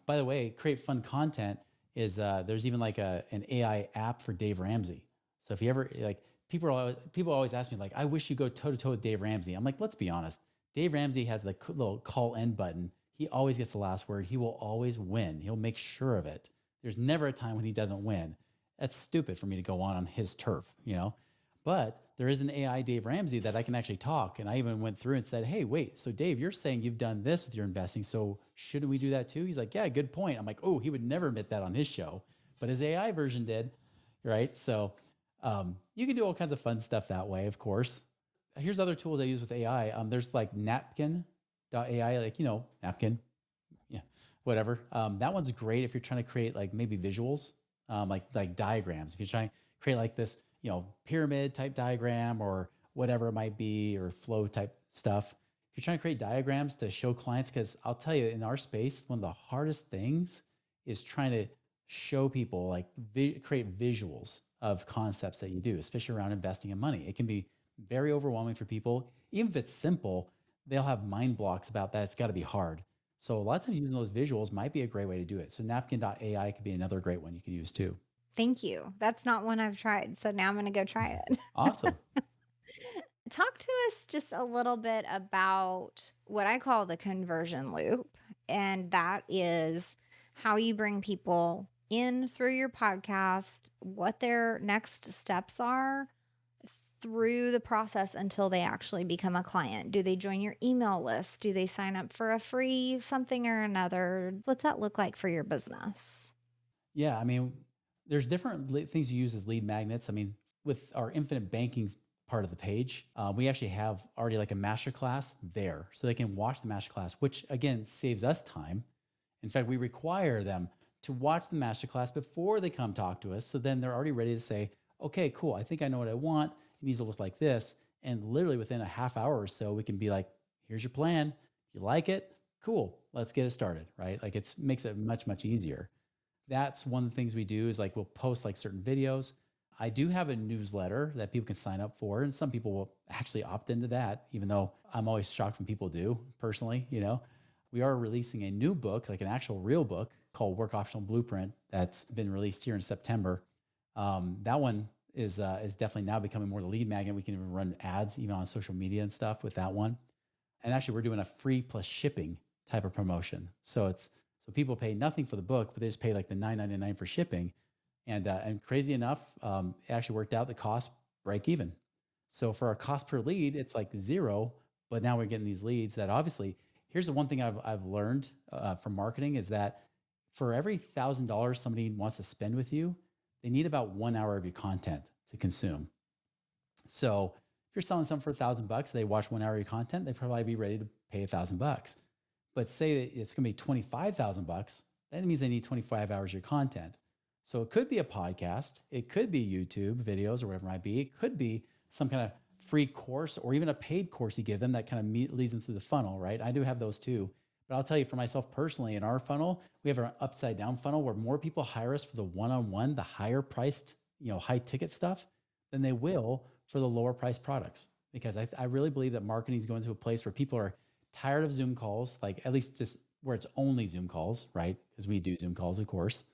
By the way, create fun content is there's even like an AI app for Dave Ramsey. So if you ever like people always ask me like, I wish you go toe to toe with Dave Ramsey. I'm like, let's be honest. Dave Ramsey has the little call end button. He always gets the last word. He will always win. He'll make sure of it. There's never a time when he doesn't win. That's stupid for me to go on his turf. But there is an AI Dave Ramsey that I can actually talk. And I even went through and said, hey, wait, so Dave, you're saying you've done this with your investing. So shouldn't we do that too? He's like, yeah, good point. I'm like, oh, he would never admit that on his show, but his AI version did. Right. So you can do all kinds of fun stuff that way, of course. Here's other tools I use with AI. There's like napkin.ai, like, napkin, yeah, whatever. That one's great if you're trying to create like maybe visuals, like diagrams. If you're trying to create like this, pyramid type diagram or whatever it might be, or flow type stuff. If you're trying to create diagrams to show clients, because I'll tell you, in our space, one of the hardest things is trying to show people, like create visuals of concepts that you do, especially around investing in money. It can be very overwhelming for people. Even if it's simple, they'll have mind blocks about that. It's got to be hard. So a lot of times using those visuals might be a great way to do it. So napkin.ai could be another great one you could use too. Thank you. That's not one I've tried. So now I'm going to go try it. Awesome. Talk to us just a little bit about what I call the conversion loop. And that is how you bring people in through your podcast, what their next steps are through the process until they actually become a client. Do they join your email list? Do they sign up for a free something or another? What's that look like for your business? Yeah, I mean, there's different things you use as lead magnets. I mean, with our infinite banking part of the page, we actually have already like a master class there, so they can watch the master class, which again saves us time. In fact, we require them to watch the master class before they come talk to us. So then they're already ready to say, okay, cool, I think I know what I want. It needs to look like this. And literally within a half hour or so, we can be like, here's your plan. You like it? Cool. Let's get it started. Right. Like it's makes it much, much easier. That's one of the things we do is like we'll post like certain videos. I do have a newsletter that people can sign up for, and some people will actually opt into that, even though I'm always shocked when people do personally. We are releasing a new book, like an actual real book called Work Optional Blueprint, that's been released here in September. That one is definitely now becoming more the lead magnet. We can even run ads even on social media and stuff with that one. And actually, we're doing a free plus shipping type of promotion. So people pay nothing for the book, but they just pay like the $9.99 for shipping. And crazy enough, it actually worked out. The cost break even. So for our cost per lead, it's like zero. But now we're getting these leads that obviously. Here's the one thing I've learned from marketing is that for every $1,000 somebody wants to spend with you, they need about 1 hour of your content to consume. So if you're selling something for $1,000, they watch 1 hour of your content, they'd probably be ready to pay $1,000. But say that it's going to be $25,000, that means they need 25 hours of your content. So it could be a podcast, it could be YouTube videos or whatever it might be. It could be some kind of free course or even a paid course you give them that kind of leads them through the funnel, right? I do have those too. But I'll tell you for myself personally, in our funnel, we have an upside down funnel where more people hire us for the one-on-one, the higher priced, high ticket stuff than they will for the lower priced products. Because I really believe that marketing is going to a place where people are tired of Zoom calls, like at least just where it's only Zoom calls, right? Because we do Zoom calls, of course.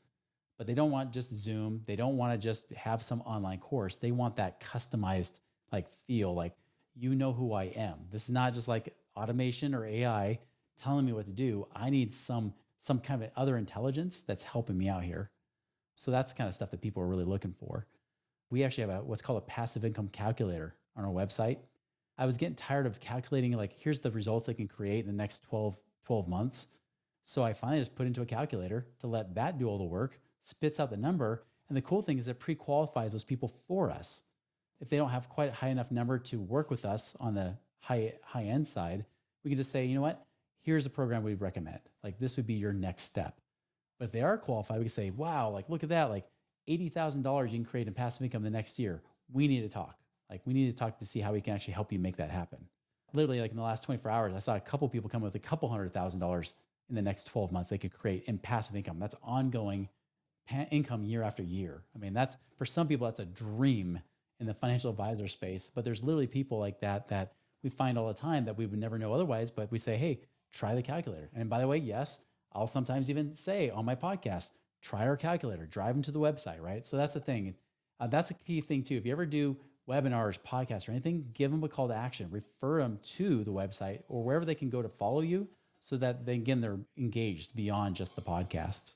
But they don't want just Zoom. They don't want to just have some online course. They want that customized like feel, like you know who I am. This is not just like automation or AI telling me what to do. I need some kind of other intelligence that's helping me out here. So that's the kind of stuff that people are really looking for. We actually have what's called a passive income calculator on our website. I was getting tired of calculating, like, here's the results I can create in the next 12 months. So I finally just put into a calculator to let that do all the work, spits out the number. And the cool thing is it pre-qualifies those people for us. If they don't have quite a high enough number to work with us on the high end side, we can just say, you know what? Here's a program we'd recommend. Like this would be your next step. But if they are qualified, we can say, wow, like look at that, like $80,000 you can create in passive income the next year. We need to talk. Like we need to talk to see how we can actually help you make that happen. Literally, like in the last 24 hours, I saw a couple people come with a couple $100,000 in the next 12 months they could create in passive income. That's ongoing income year after year. I mean, that's for some people, that's a dream in the financial advisor space. But there's literally people like that we find all the time that we would never know otherwise. But we say, hey, try the calculator. And by the way, yes, I'll sometimes even say on my podcast, try our calculator, drive them to the website, right? So that's the thing. That's a key thing too. If you ever do webinars, podcasts, or anything, give them a call to action, refer them to the website or wherever they can go to follow you so that they, again, they're engaged beyond just the podcasts.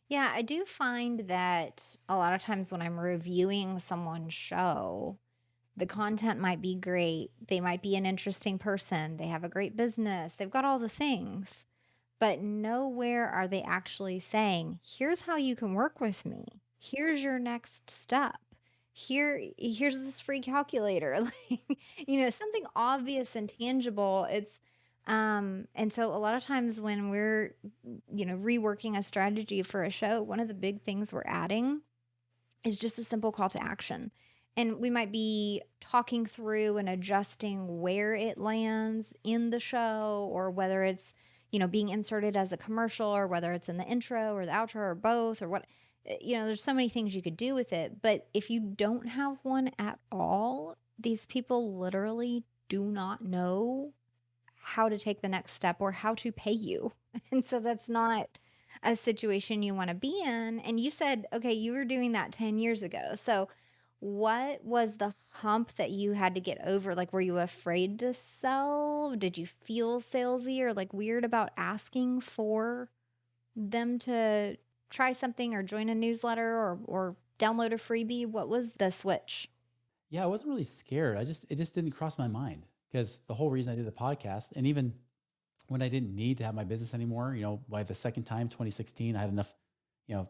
Yeah, I do find that a lot of times when I'm reviewing someone's show, the content might be great. They might be an interesting person. They have a great business. They've got all the things. But nowhere are they actually saying, here's how you can work with me. Here's your next step. Here's this free calculator. Like, something obvious and tangible. And so a lot of times when we're, reworking a strategy for a show, one of the big things we're adding is just a simple call to action. And we might be talking through and adjusting where it lands in the show, or whether it's, being inserted as a commercial, or whether it's in the intro or the outro or both, or what. There's so many things you could do with it. But if you don't have one at all, these people literally do not know how to take the next step or how to pay you. And so that's not a situation you want to be in. And you said, okay, you were doing that 10 years ago. So what was the hump that you had to get over? Like, were you afraid to sell? Did you feel salesy or like weird about asking for them to try something or join a newsletter or download a freebie? What was the switch? Yeah, I wasn't really scared. It just didn't cross my mind because the whole reason I did the podcast, and even when I didn't need to have my business anymore, by the second time, 2016, I had enough,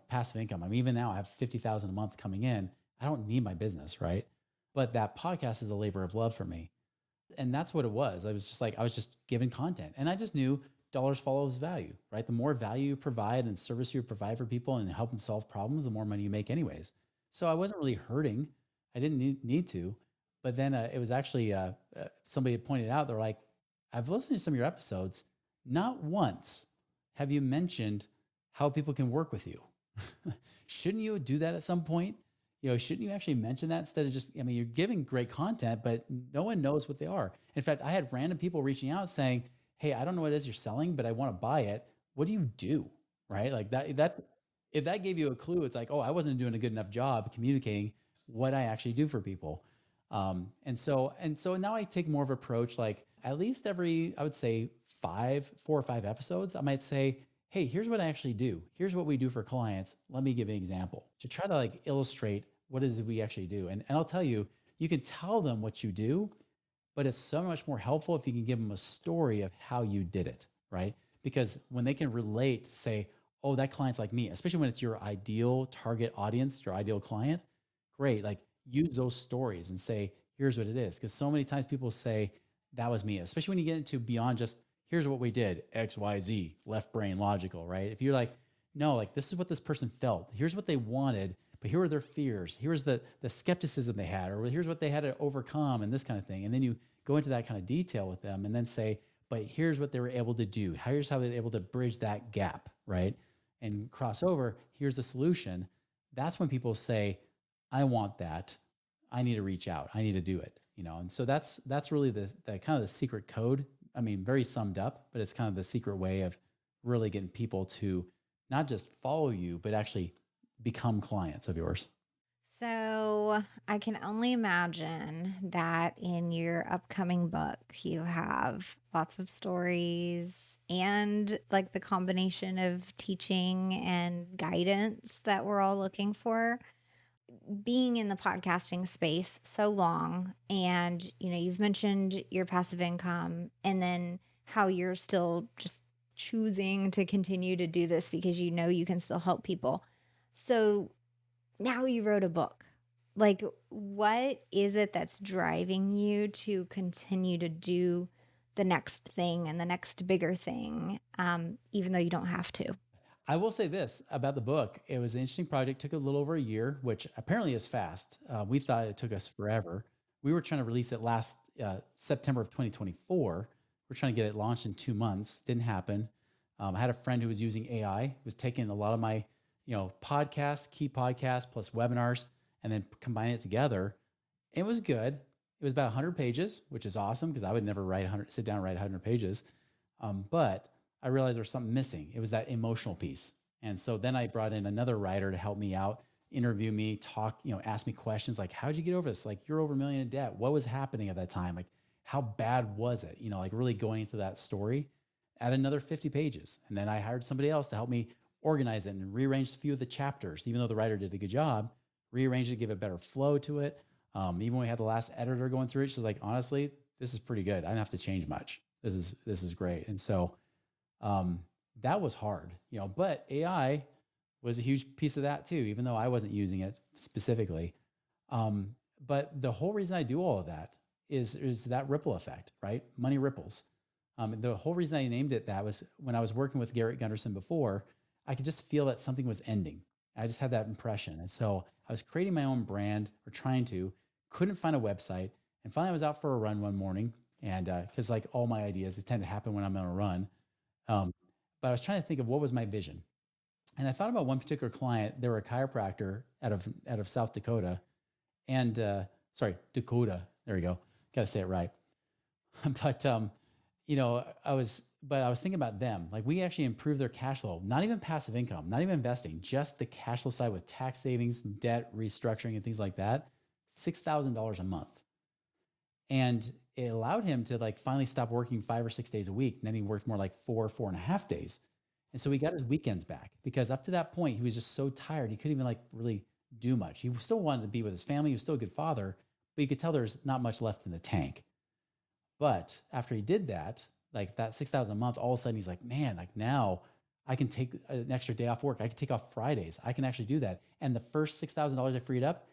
passive income. I mean, even now I have 50,000 a month coming in. I don't need my business, right? But that podcast is a labor of love for me. And that's what it was. I was just given content. And I just knew dollars follows value, right? The more value you provide and service you provide for people and help them solve problems, the more money you make anyways. So I wasn't really hurting. I didn't need to. But then it was actually somebody had pointed out, they're like, I've listened to some of your episodes. Not once have you mentioned how people can work with you. Shouldn't you do that at some point? Shouldn't you actually mention that instead of just, I mean, you're giving great content, but no one knows what they are. In fact, I had random people reaching out saying, hey, I don't know what it is you're selling, but I want to buy it. What do you do? Right? Like if that gave you a clue, it's like, oh, I wasn't doing a good enough job communicating what I actually do for people. And so now I take more of an approach, like at least every, I would say 4 or 5 episodes, I might say, hey, here's what I actually do. Here's what we do for clients. Let me give you an example to try to like illustrate what it is we actually do. And I'll tell you, you can tell them what you do, but it's so much more helpful if you can give them a story of how you did it, right? Because when they can relate, say, oh, that client's like me, especially when it's your ideal target audience, your ideal client, great. Like use those stories and say, here's what it is. Because so many times people say, that was me, especially when you get into beyond just, here's what we did, X, Y, Z, left brain logical, right? If you're like, no, like this is what this person felt, here's what they wanted, but here are their fears, here's the skepticism they had, or here's what they had to overcome, and this kind of thing. And then you go into that kind of detail with them and then say, but here's what they were able to do. Here's how they were able to bridge that gap, right? And cross over, here's the solution. That's when people say, I want that. I need to reach out. I need to do it. And so that's really the kind of the secret code. I mean, very summed up, but it's kind of the secret way of really getting people to not just follow you, but actually become clients of yours. So I can only imagine that in your upcoming book, you have lots of stories and like the combination of teaching and guidance that we're all looking for. Being in the podcasting space so long, and you've mentioned your passive income, and then how you're still just choosing to continue to do this because you can still help people. So now you wrote a book. Like, what is it that's driving you to continue to do the next thing and the next bigger thing, even though you don't have to? I will say this about the book. It was an interesting project, took a little over a year, which apparently is fast. We thought it took us forever. We were trying to release it last September of 2024. We're trying to get it launched in 2 months. Didn't happen. I had a friend who was using AI, was taking a lot of my, podcasts, key podcasts plus webinars, and then combining it together. It was good. It was about 100 pages, which is awesome because I would never sit down and write 100 pages. But I realized there was something missing. It was that emotional piece. And so then I brought in another writer to help me out, interview me, talk, ask me questions like, how'd you get over this? Like, you're over a million in debt. What was happening at that time? Like, how bad was it? Like really going into that story. Add another 50 pages. And then I hired somebody else to help me organize it and rearrange a few of the chapters, even though the writer did a good job, rearrange it, give a better flow to it. Even when we had the last editor going through it, she's like, honestly, this is pretty good. I don't have to change much. This is great. And so that was hard, but AI was a huge piece of that too, even though I wasn't using it specifically. But the whole reason I do all of that is that ripple effect, right? Money ripples. The whole reason I named it that was when I was working with Garrett Gunderson before, I could just feel that something was ending. I just had that impression. And so I was creating my own brand or trying to couldn't find a website. And finally, I was out for a run one morning, and because like all my ideas, they tend to happen when I'm on a run. Um, but I was trying to think of what was my vision, and I thought about one particular client. They were a chiropractor out of South Dakota, and sorry, Dakota. There we go. Got to say it right. But I was thinking about them. Like we actually improved their cash flow, not even passive income, not even investing, just the cash flow side with tax savings, debt restructuring, and things like that. $6,000 a month. And it allowed him to like finally stop working 5 or 6 days a week. And then he worked more like 4.5 days. And so he got his weekends back because up to that point, he was just so tired. He couldn't even like really do much. He still wanted to be with his family. He was still a good father, but you could tell there's not much left in the tank. But after he did that, like that 6,000 a month, all of a sudden he's like, man, like now I can take an extra day off work. I can take off Fridays. I can actually do that. And the first $6,000 I freed up,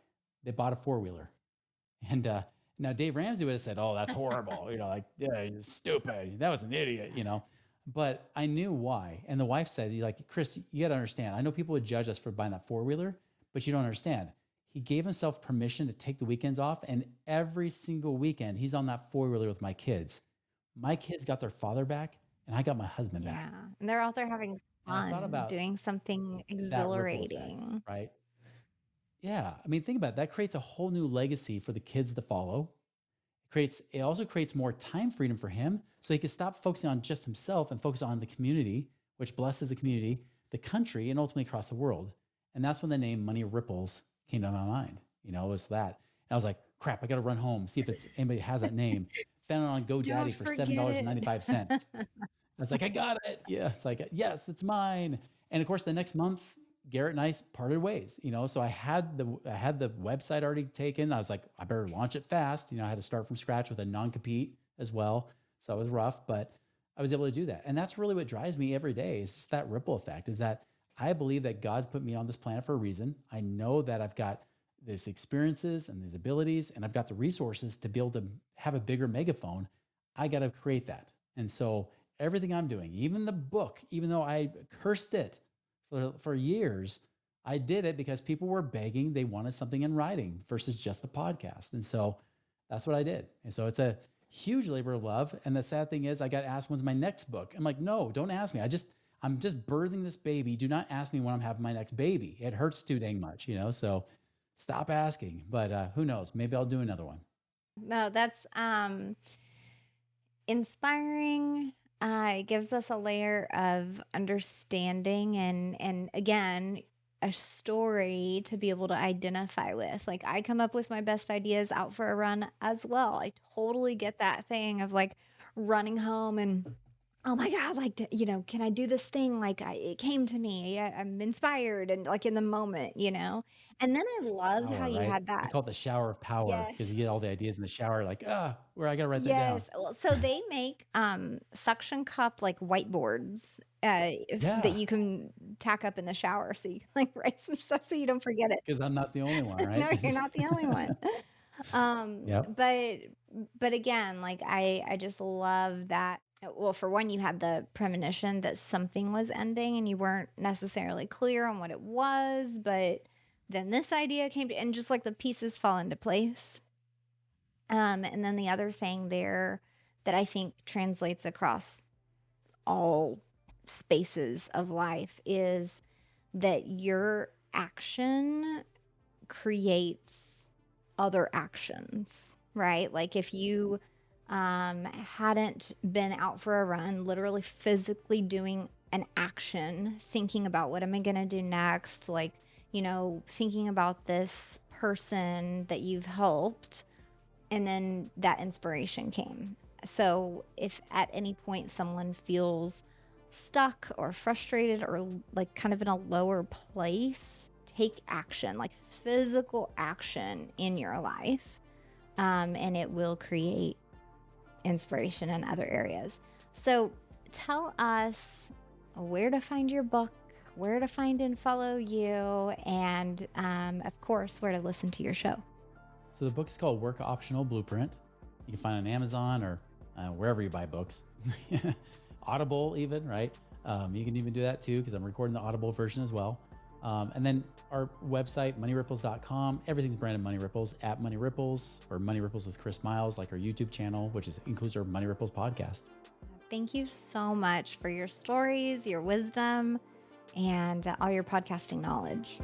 they bought a four-wheeler. And now Dave Ramsey would have said, "Oh, that's horrible," like, "Yeah, you're stupid. That was an idiot." But I knew why, and the wife said, "Like Chris, you got to understand. I know people would judge us for buying that four wheeler, but you don't understand. He gave himself permission to take the weekends off, and every single weekend he's on that four wheeler with my kids. My kids got their father back, and I got my husband back. Yeah. And they're out there having And I thought fun, about doing something that ripple effect, exhilarating. right? Yeah, I mean, think about it. That creates a whole new legacy for the kids to follow. It also creates more time freedom for him so he can stop focusing on just himself and focus on the community, which blesses the community, the country, and ultimately across the world. And that's when the name Money Ripples came to my mind. It was that. And I was like, crap, I got to run home, see if anybody has that name. Found it on Don't GoDaddy for forget it. $7.95. I was like, I got it. Yeah. It's like, yes, it's mine. And of course, the next month, Garrett and I parted ways. So I had the website already taken. I was like, I better launch it fast. I had to start from scratch with a non-compete as well. So it was rough, but I was able to do that. And that's really what drives me every day. It's just that ripple effect is that I believe that God's put me on this planet for a reason. I know that I've got these experiences and these abilities, and I've got the resources to be able to have a bigger megaphone. I got to create that. And so everything I'm doing, even the book, even though I cursed it for years, I did it because people were begging. They wanted something in writing versus just the podcast. And so that's what I did. And so it's a huge labor of love. And the sad thing is I got asked when's my next book. I'm like, no, don't ask me. I'm just birthing this baby. Do not ask me when I'm having my next baby. It hurts too dang much. So stop asking. But who knows? Maybe I'll do another one. No, that's inspiring. It gives us a layer of understanding and again, a story to be able to identify with. Like I come up with my best ideas out for a run as well. I totally get that thing of like running home and oh my God, like, can I do this thing? Like it came to me. I'm inspired and like in the moment. And then I loved how Power, you right? had I that. call it the shower of power Yes. because you get all the ideas in the shower, like, where I got to write that down. Yes. Well, so they make suction cup like whiteboards that Yeah. you can tack up in the shower so you can like write some stuff so you don't forget it. Because I'm not the only one, right? No, you're not the only one. Um, Yep. but but again, like I just love that. Well, for one, you had the premonition that something was ending and you weren't necessarily clear on what it was, but then this idea came to, and just like the pieces fall into place. And then the other thing there that I think translates across all spaces of life is that your action creates other actions, right? Like if you hadn't been out for a run, literally physically doing an action, thinking about what am I going to do next, like, thinking about this person that you've helped, and then that inspiration came. So if at any point someone feels stuck or frustrated or like kind of in a lower place, take action, like physical action in your life, and it will create inspiration in other areas. So tell us where to find your book, where to find and follow you, and of course, where to listen to your show. So the book is called Work Optional Blueprint. You can find it on Amazon or wherever you buy books. Audible even, right? You can even do that too because I'm recording the Audible version as well. And then our website, moneyripples.com, everything's branded Money Ripples, at Money Ripples, or Money Ripples with Chris Miles, like our YouTube channel, which includes our Money Ripples podcast. Thank you so much for your stories, your wisdom, and all your podcasting knowledge.